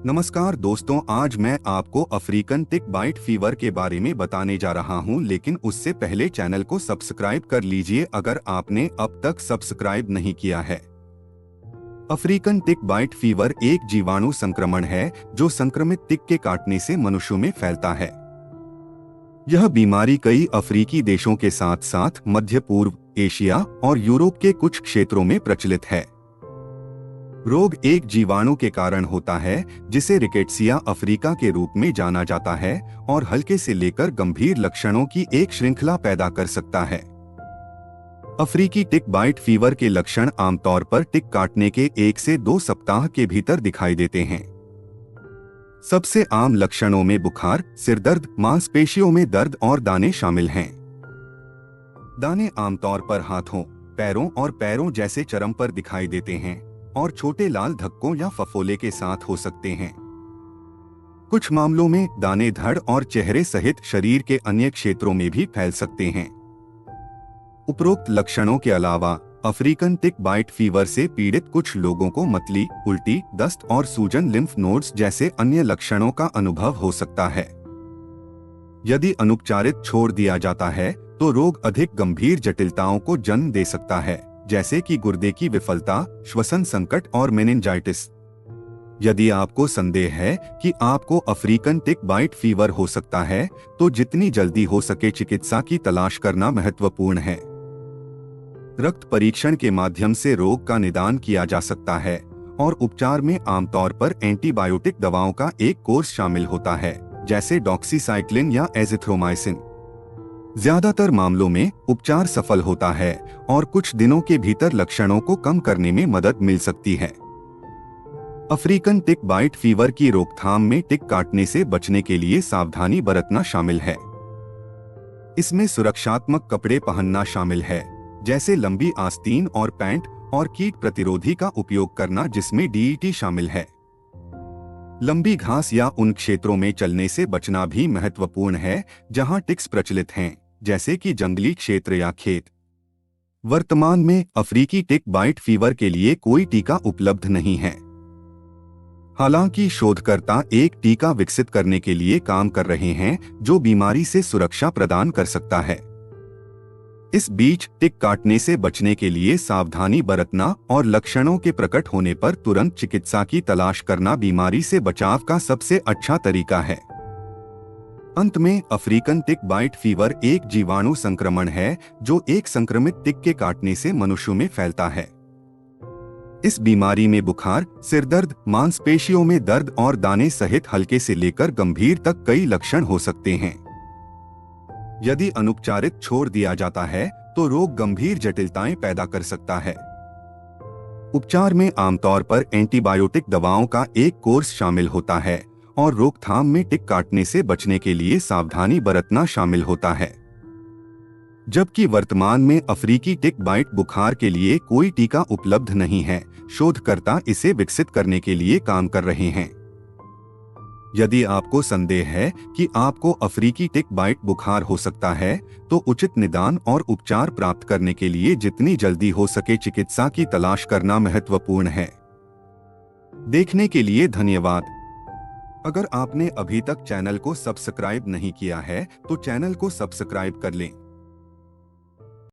नमस्कार दोस्तों, आज मैं आपको अफ्रीकन टिक बाइट फीवर के बारे में बताने जा रहा हूं, लेकिन उससे पहले चैनल को सब्सक्राइब कर लीजिए अगर आपने अब तक सब्सक्राइब नहीं किया है। अफ्रीकन टिक बाइट फीवर एक जीवाणु संक्रमण है जो संक्रमित टिक के काटने से मनुष्यों में फैलता है। यह बीमारी कई अफ्रीकी देशों के साथ साथ मध्य पूर्व, एशिया और यूरोप के कुछ क्षेत्रों में प्रचलित है। रोग एक जीवाणु के कारण होता है जिसे रिकेट्सिया अफ्रीका के रूप में जाना जाता है और हल्के से लेकर गंभीर लक्षणों की एक श्रृंखला पैदा कर सकता है। अफ्रीकी टिक बाइट फीवर के लक्षण आमतौर पर टिक काटने के 1 से 2 सप्ताह के भीतर दिखाई देते हैं। सबसे आम लक्षणों में बुखार, सिरदर्द, मांसपेशियों में दर्द और दाने शामिल हैं। दाने आमतौर पर हाथों, पैरों और पैरों जैसे चर्म पर दिखाई देते हैं और छोटे लाल धक्कों या फफोले के साथ हो सकते हैं। कुछ मामलों में दाने धड़ और चेहरे सहित शरीर के अन्य क्षेत्रों में भी फैल सकते हैं। उपरोक्त लक्षणों के अलावा अफ्रीकन टिक बाइट फीवर से पीड़ित कुछ लोगों को मतली, उल्टी, दस्त और सूजन लिम्फ नोड्स जैसे अन्य लक्षणों का अनुभव हो सकता है। यदि अनुपचारित छोड़ दिया जाता है तो रोग अधिक गंभीर जटिलताओं को जन्म दे सकता है, जैसे कि गुर्दे की विफलता, श्वसन संकट और मेनिंजाइटिस। यदि आपको संदेह है कि आपको अफ्रीकन टिक बाइट फीवर हो सकता है, तो जितनी जल्दी हो सके चिकित्सा की तलाश करना महत्वपूर्ण है। रक्त परीक्षण के माध्यम से रोग का निदान किया जा सकता है और उपचार में आमतौर पर एंटीबायोटिक दवाओं का एक कोर्स शामिल होता है, जैसे डॉक्सीसाइक्लिन या एजिथ्रोमाइसिन। ज्यादातर मामलों में उपचार सफल होता है और कुछ दिनों के भीतर लक्षणों को कम करने में मदद मिल सकती है। अफ्रीकन टिक बाइट फीवर की रोकथाम में टिक काटने से बचने के लिए सावधानी बरतना शामिल है। इसमें सुरक्षात्मक कपड़े पहनना शामिल है, जैसे लंबी आस्तीन और पैंट, और कीट प्रतिरोधी का उपयोग करना जिसमें डीईटी शामिल है। लंबी घास या उन क्षेत्रों में चलने से बचना भी महत्वपूर्ण है जहां टिक्स प्रचलित हैं, जैसे कि जंगली क्षेत्र या खेत। वर्तमान में अफ्रीकी टिक बाइट फीवर के लिए कोई टीका उपलब्ध नहीं है। हालांकि शोधकर्ता एक टीका विकसित करने के लिए काम कर रहे हैं जो बीमारी से सुरक्षा प्रदान कर सकता है। इस बीच टिक काटने से बचने के लिए सावधानी बरतना और लक्षणों के प्रकट होने पर तुरंत चिकित्सा की तलाश करना बीमारी से बचाव का सबसे अच्छा तरीका है। अंत में अफ्रीकन टिक बाइट फीवर एक जीवाणु संक्रमण है जो एक संक्रमित टिक के काटने से मनुष्यों में फैलता है। इस बीमारी में बुखार, सिरदर्द, मांसपेशियों में दर्द और दाने सहित हल्के से लेकर गंभीर तक कई लक्षण हो सकते हैं। यदि अनुपचारित छोड़ दिया जाता है तो रोग गंभीर जटिलताएं पैदा कर सकता है। उपचार में आमतौर पर एंटीबायोटिक दवाओं का एक कोर्स शामिल होता है और रोकथाम में टिक काटने से बचने के लिए सावधानी बरतना शामिल होता है। जबकि वर्तमान में अफ्रीकी टिक बाइट बुखार के लिए कोई टीका उपलब्ध नहीं है, शोधकर्ता इसे विकसित करने के लिए काम कर रहे हैं। यदि आपको संदेह है कि आपको अफ्रीकी टिक बाइट बुखार हो सकता है, तो उचित निदान और उपचार प्राप्त करने के लिए जितनी जल्दी हो सके चिकित्सा की तलाश करना महत्वपूर्ण है। देखने के लिए धन्यवाद। अगर आपने अभी तक चैनल को सब्सक्राइब नहीं किया है, तो चैनल को सब्सक्राइब कर लें।